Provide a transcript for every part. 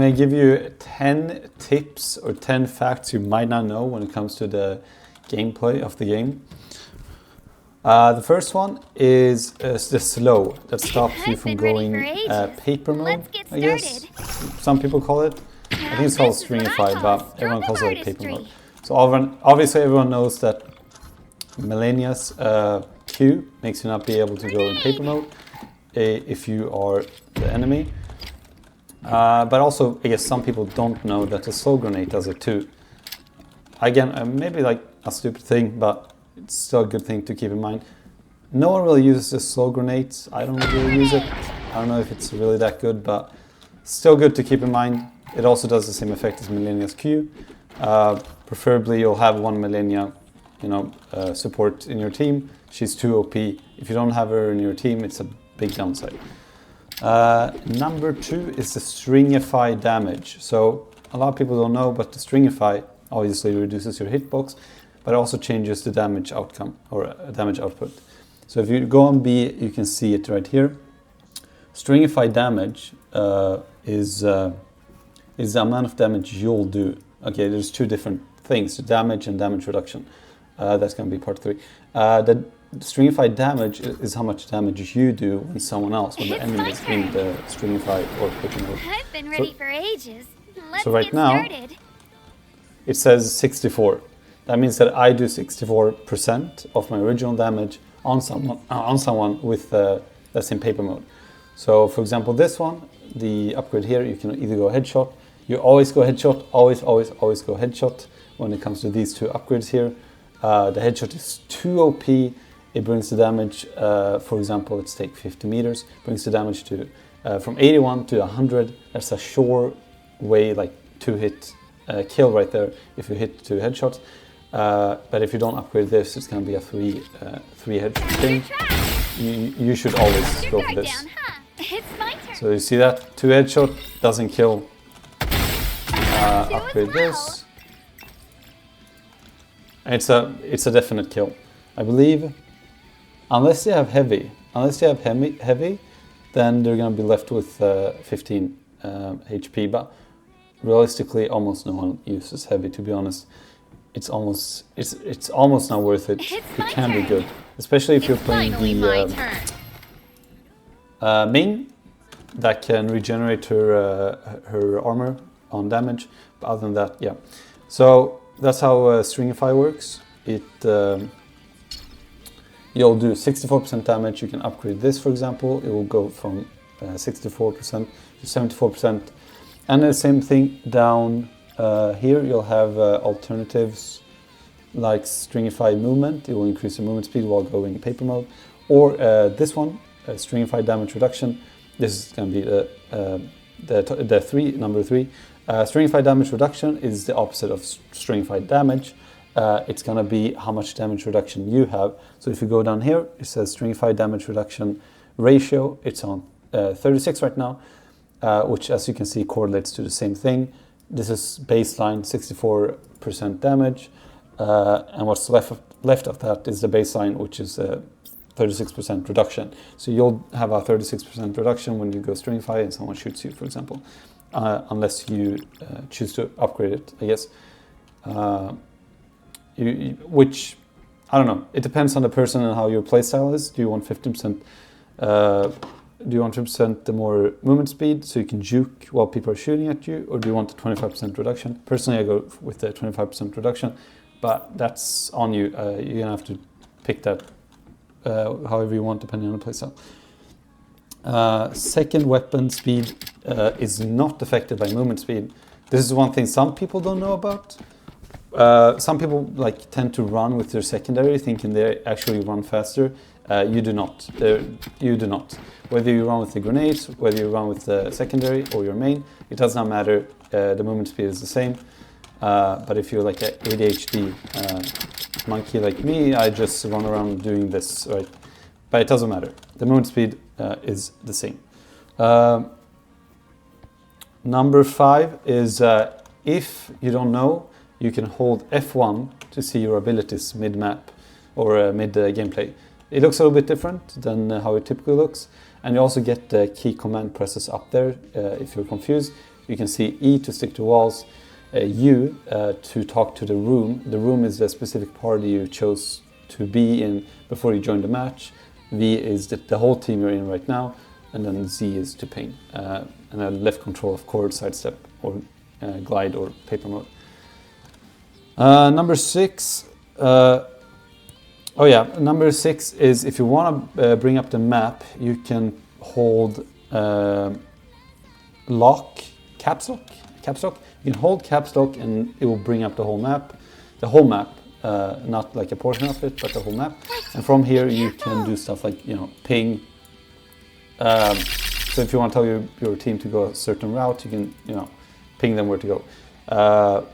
going to give you 10 tips or 10 facts you might not know when it comes to the gameplay of the game. The first one is the slow that stops you from going paper mode, I guess. Some people call it. I think it's called stringified, but everyone calls it paper mode. So obviously everyone knows that Meddelena's Q makes you not be able to go in paper mode if you are the enemy. But also, I guess some people don't know that the slow grenade does it too. Again, maybe like a stupid thing, but it's still a good thing to keep in mind. No one really uses the slow grenades. I don't really use it. I don't know if it's really that good, but still good to keep in mind. It also does the same effect as Meddelena's Q. Preferably, you'll have one Meddelena, support in your team. She's too OP. If you don't have her in your team, it's a big downside. Number 2 is the stringified damage. So a lot of people don't know, but the stringify obviously reduces your hitbox, but it also changes the damage outcome or damage output. So if you go on B, you can see it right here. Stringified damage is the amount of damage you'll do. Okay, there's 2 different things: damage and damage reduction. That's going to be part 3. The stringified damage is how much damage you do when someone else, when the enemy is in the stringified or paper mode. I've been ready for ages. Let's so right get now, started. it says 64. That means that I do 64% of my original damage on someone with that's in paper mode. So for example, this one, the upgrade here, you can either go headshot. You always go headshot, always go headshot when it comes to these 2 upgrades here. The headshot is too OP. It brings the damage, for example, let's take 50 meters, brings the damage to from 81 to 100. That's a sure way, like 2-hit kill right there if you hit 2 headshots. But if you don't upgrade this, it's going to be a 3 headshot thing. You should always go for this. So you see that 2 headshot doesn't kill. Upgrade this. It's a definite kill, I believe. Unless they have heavy, then they're going to be left with 15 HP. But realistically, almost no one uses heavy. To be honest, it's almost not worth it. It can be good, especially if you're playing the main that can regenerate her armor on damage. But other than that, yeah. So that's how stringify works. You'll do 64% damage. You can upgrade this, for example. It will go from 64% to 74%. And the same thing down here. You'll have alternatives like stringified movement. It will increase your movement speed while going paper mode. Or this one, stringified damage reduction. This is going to be number 3. Stringified damage reduction is the opposite of stringified damage. It's going to be how much damage reduction you have. So if you go down here, it says stringified damage reduction ratio. It's on 36 right now, which, as you can see, correlates to the same thing. This is baseline 64% damage, and what's left of that is the baseline, which is 36% reduction. So you'll have a 36% reduction when you go stringify and someone shoots you, for example, unless you choose to upgrade it, I guess. Which, I don't know, it depends on the person and how your playstyle is. Do you want 15%? Do you want 50% the more movement speed so you can juke while people are shooting at you, or do you want a 25% reduction? Personally, I go with the 25% reduction, but that's on you. You're gonna have to pick that however you want, depending on the playstyle. Second, weapon speed is not affected by movement speed. This is one thing some people don't know about. Some people tend to run with their secondary, thinking they actually run faster. You do not. You do not. Whether you run with the grenades, whether you run with the secondary or your main, it does not matter. The movement speed is the same. But if you're like an ADHD monkey like me, I just run around doing this, right? But it doesn't matter. The movement speed is the same. Number 5 is if you don't know, you can hold F1 to see your abilities mid-map or mid-gameplay. It looks a little bit different than how it typically looks. And you also get the key command presses up there if you're confused. You can see E to stick to walls, U to talk to the room. The room is the specific party you chose to be in before you joined the match. V is the whole team you're in right now, and then Z is to ping. And then left control, of course, sidestep or glide or paper mode. Number 6. Number 6 is if you want to bring up the map, you can hold caps lock. You can hold caps lock and it will bring up the whole map, not like a portion of it, but the whole map. And from here you can do stuff like, ping. So if you want to tell your team to go a certain route, you can, ping them where to go. But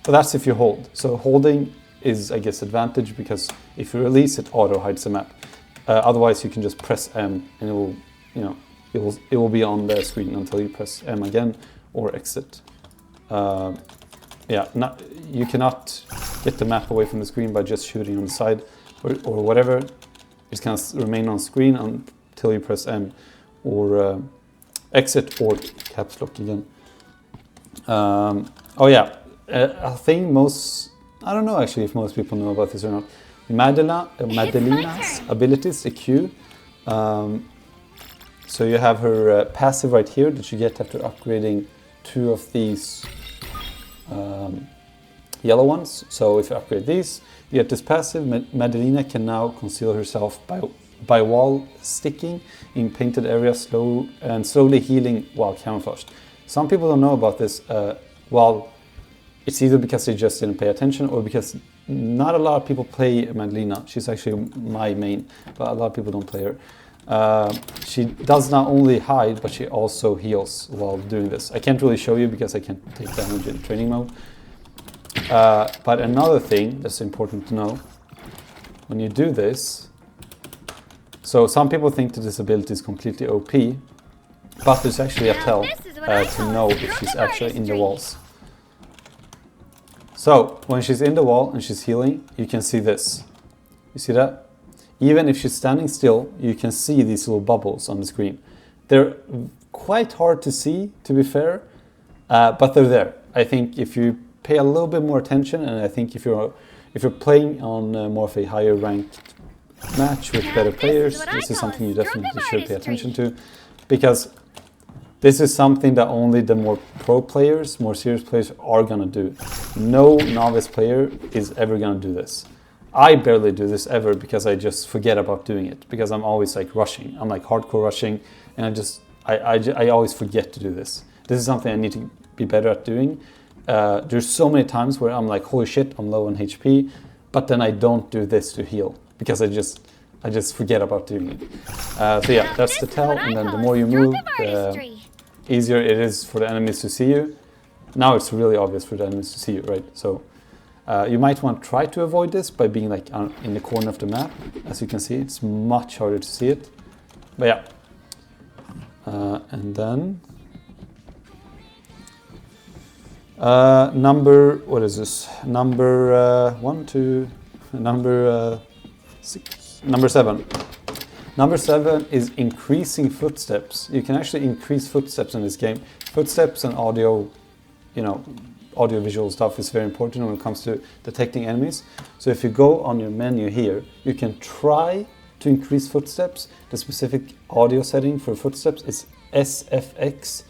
that's if you hold. So holding is, I guess, advantage because if you release it, auto hides the map. Otherwise, you can just press M and it will be on the screen until you press M again or exit. You cannot get the map away from the screen by just shooting on the side or whatever. It's going to remain on screen until you press M or exit or caps lock again. A thing I don't know actually if most people know about this or not. Meddelena's abilities, the Q. So you have her passive right here that you get after upgrading 2 of these yellow ones. So if you upgrade these, you get this passive. Meddelena can now conceal herself by wall sticking in painted areas, slowly healing while camouflaged. Some people don't know about this. It's either because they just didn't pay attention or because not a lot of people play Meddelena. She's actually my main, but a lot of people don't play her. She does not only hide, but she also heals while doing this. I can't really show you because I can't take damage in training mode. But another thing that's important to know, when you do this, so some people think that this ability is completely OP, but there's actually a tell to know if she's actually in the walls. So when she's in the wall and she's healing, you can see this. You see that? Even if she's standing still, you can see these little bubbles on the screen. They're quite hard to see, to be fair, but they're there. I think if you pay a little bit more attention, and I think if you're playing on more of a higher ranked match with better players, this is something you definitely should pay attention to, because this is something that only the more pro players, more serious players are gonna do. No novice player is ever gonna do this. I barely do this ever because I just forget about doing it, because I'm always like rushing. I'm like hardcore rushing, and I always forget to do this. This is something I need to be better at doing. There's so many times where I'm like, holy shit, I'm low on HP, but then I don't do this to heal because I just forget about doing it. So yeah, that's the tell, and then the more you move, the easier it is for the enemies to see you. Now it's really obvious for the enemies to see you, right? So you might want to try to avoid this by being like in the corner of the map. As you can see, it's much harder to see it. But yeah, and then what is this? Number 6. Number 7. Number 7 is increasing footsteps. You can actually increase footsteps in this game. Footsteps and audio, audio-visual stuff is very important when it comes to detecting enemies. So if you go on your menu here, you can try to increase footsteps. The specific audio setting for footsteps is SFX,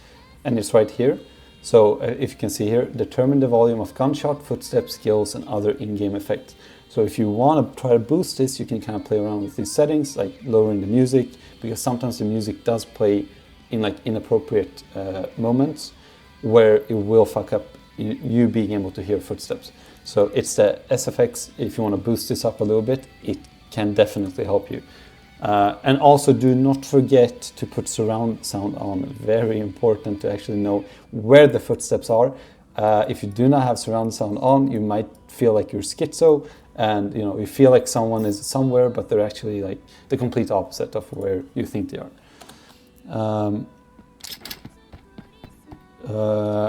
and it's right here. So if you can see here, determine the volume of gunshot, footsteps, skills, and other in-game effects. So if you want to try to boost this, you can kind of play around with these settings, like lowering the music, because sometimes the music does play in like inappropriate moments where it will fuck up you being able to hear footsteps. So it's the SFX. If you want to boost this up a little bit, it can definitely help you. And also do not forget to put surround sound on. Very important to actually know where the footsteps are. If you do not have surround sound on, you might feel like you're schizo, and you feel like someone is somewhere, but they're actually like the complete opposite of where you think they are.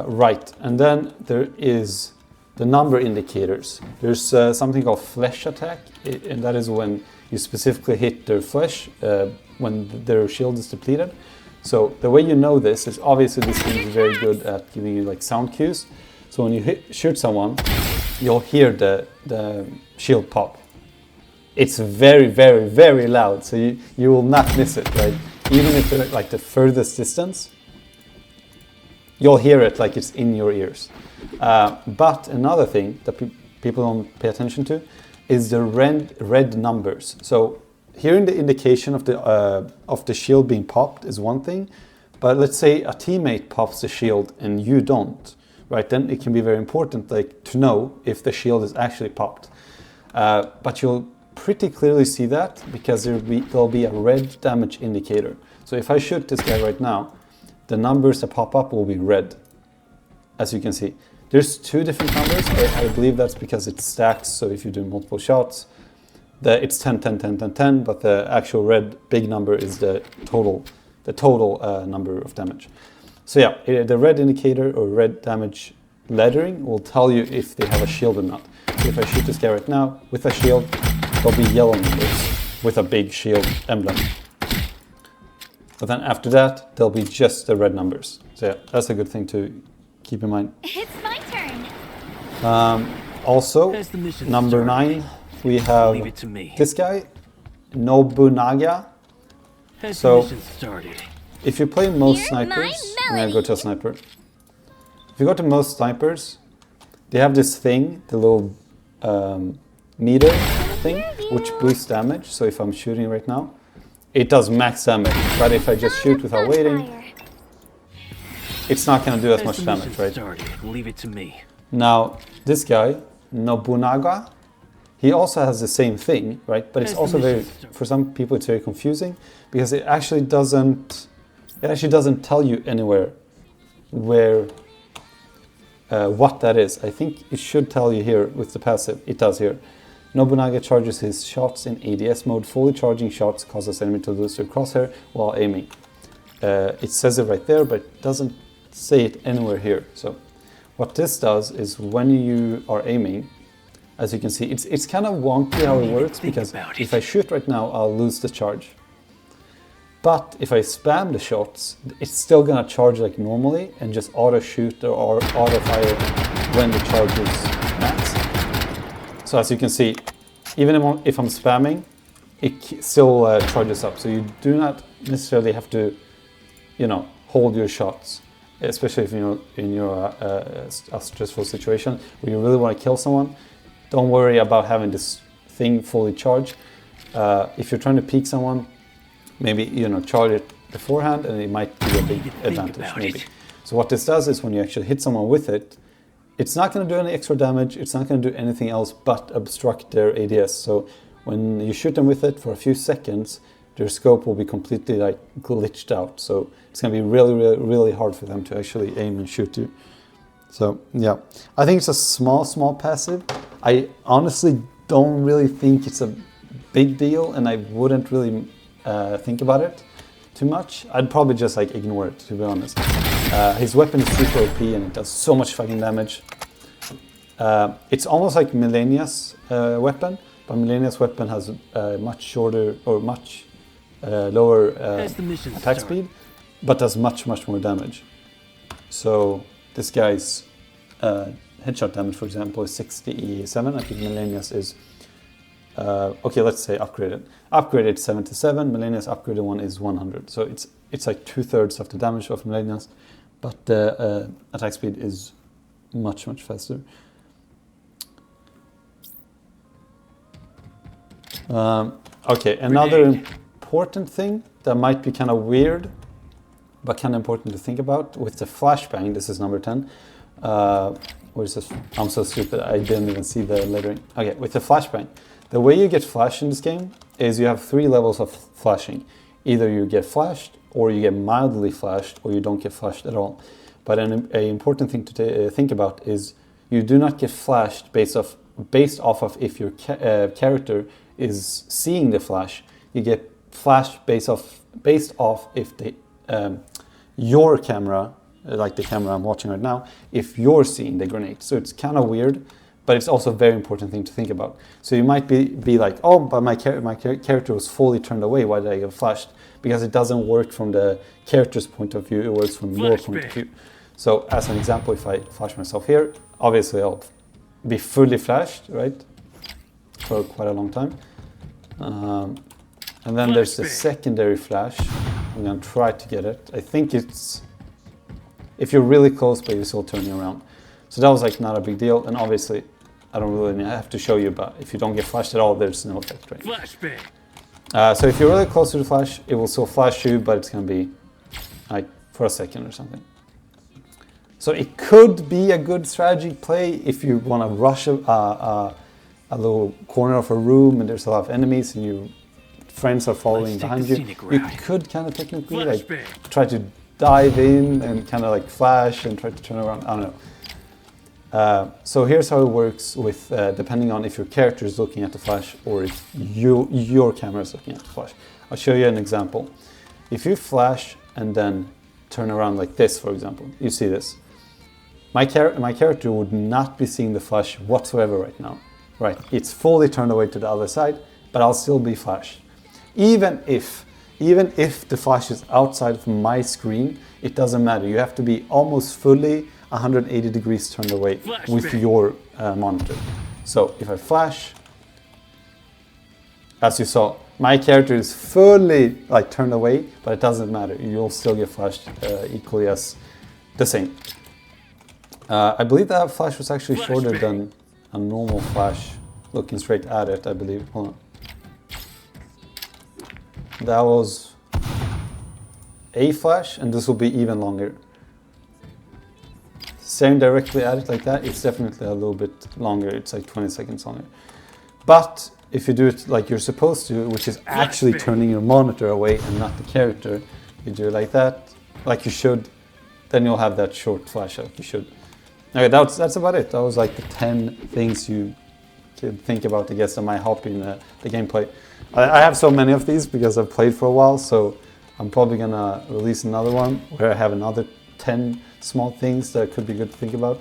Right, and then there is the number indicators. There's something called flesh attack, and that is when you specifically hit their flesh when their shield is depleted. So the way you know this is obviously this game is very good at giving you like sound cues. So when you shoot someone, you'll hear the shield pop. It's very, very, very loud, so you will not miss it, right? Even if they're like the furthest distance, you'll hear it like it's in your ears. But another thing that people don't pay attention to is the red numbers. So hearing the indication of the shield being popped is one thing, but let's say a teammate pops the shield and you don't, right? Then it can be very important, like to know if the shield is actually popped. But you'll pretty clearly see that because there'll be a red damage indicator. So if I shoot this guy right now, the numbers that pop up will be red, as you can see. There's two different numbers. I believe that's because it stacks, so if you do multiple shots, it's 10, 10, 10, 10, 10, but the actual red big number is the total number of damage. So yeah, the red indicator or red damage lettering will tell you if they have a shield or not. So if I shoot this guy right now with a shield, there'll be yellow numbers with a big shield emblem. But then after that, there'll be just the red numbers. So yeah, that's a good thing to keep in mind. It's my turn. Also, number 9, we have this guy, Nobunaga. So if you play most snipers, I'm gonna go to a sniper. If you go to most snipers, they have this thing, the little meter thing, which boosts damage. So if I'm shooting right now, it does max damage. But if I just shoot without waiting, it's not going to do as much damage, right? Leave it to me. Now, this guy, Nobunaga, he also has the same thing, right? But it's also very, for some people, it's very confusing because it actually doesn't tell you anywhere where, what that is. I think it should tell you here with the passive. It does here. Nobunaga charges his shots in ADS mode. Fully charging shots causes enemy to lose their crosshair while aiming. It says it right there, but it doesn't say it anywhere here. So what this does is when you are aiming, as you can see, it's kind of wonky how it works because if I shoot right now, I'll lose the charge. But if I spam the shots, it's still gonna charge like normally and just auto shoot or auto fire when the charge is max. So as you can see, even if I'm spamming, it still charges up. So you do not necessarily have to, hold your shots, especially if you're in a stressful situation where you really want to kill someone. Don't worry about having this thing fully charged. If you're trying to peek someone, maybe charge it beforehand, and it might be a big advantage, maybe. So what this does is when you actually hit someone with it, it's not going to do any extra damage, it's not going to do anything else but obstruct their ADS. So when you shoot them with it for a few seconds, their scope will be completely like glitched out. So it's going to be really, really, really hard for them to actually aim and shoot you. So yeah, I think it's a small passive. I honestly don't really think it's a big deal, and I wouldn't really think about it too much. I'd probably just like ignore it, to be honest. His weapon is super OP and it does so much fucking damage. It's almost like Meddelena's weapon, but Meddelena's weapon has much shorter or much lower attack speed, but does much more damage. So this guy's headshot damage, for example, is 67. I think Meddelena's is okay, let's say upgraded. Upgraded 77, Meddelena's upgraded one is 100. So it's like 2/3 of the damage of Meddelena's, but the attack speed is much faster. Okay, another important thing that might be kind of weird, but kind of important to think about with the flashbang. This is number 10. Where is this? I'm so stupid, I didn't even see the lettering. Okay, with the flashbang. The way you get flashed in this game is you have 3 levels of flashing. Either you get flashed, or you get mildly flashed, or you don't get flashed at all. But an important thing to think about is you do not get flashed based off of if your character is seeing the flash. You get flashed based off if your camera, like the camera I'm watching right now, if you're seeing the grenade. So it's kind of weird, but it's also a very important thing to think about. So you might be like, oh, but my character was fully turned away, why did I get flashed? Because it doesn't work from the character's point of view, it works from your point of view. So as an example, if I flash myself here, obviously I'll be fully flashed, right? For quite a long time. And then there's the secondary flash. I'm gonna try to get it. I think it's, if you're really close, but you're still turning around. So that was like not a big deal, and obviously I don't really have to show you, but if you don't get flashed at all, there's no effect, right? So if you're really close to the flash, it will still flash you, but it's gonna be like for a second or something. So it could be a good strategy play if you want to rush a little corner of a room and there's a lot of enemies and your friends are following behind you. You could kind of technically like try to dive in and kind of like flash and try to turn around. I don't know. So here's how it works with depending on if your character is looking at the flash or if your camera is looking at the flash. I'll show you an example. If you flash and then turn around like this, for example, you see this. My character would not be seeing the flash whatsoever right now. Right, it's fully turned away to the other side, but I'll still be flashed. Even if the flash is outside of my screen, it doesn't matter. You have to be almost fully 180 degrees turned away with your monitor. So if I flash, as you saw, my character is fully like turned away, but it doesn't matter. You'll still get flashed equally as the same. I believe that flash was actually shorter than a normal flash looking straight at it, I believe. Hold on. That was a flash, and this will be even longer. Staring directly at it like that, it's definitely a little bit longer. It's like 20 seconds longer. But if you do it like you're supposed to, which is actually turning your monitor away and not the character, you do it like that, like you should, then you'll have that short flash like you should. Okay, that's about it. That was like the 10 things you could think about, I guess, that might help in the gameplay. I have so many of these because I've played for a while, so I'm probably gonna release another one where I have another 10 small things that could be good to think about.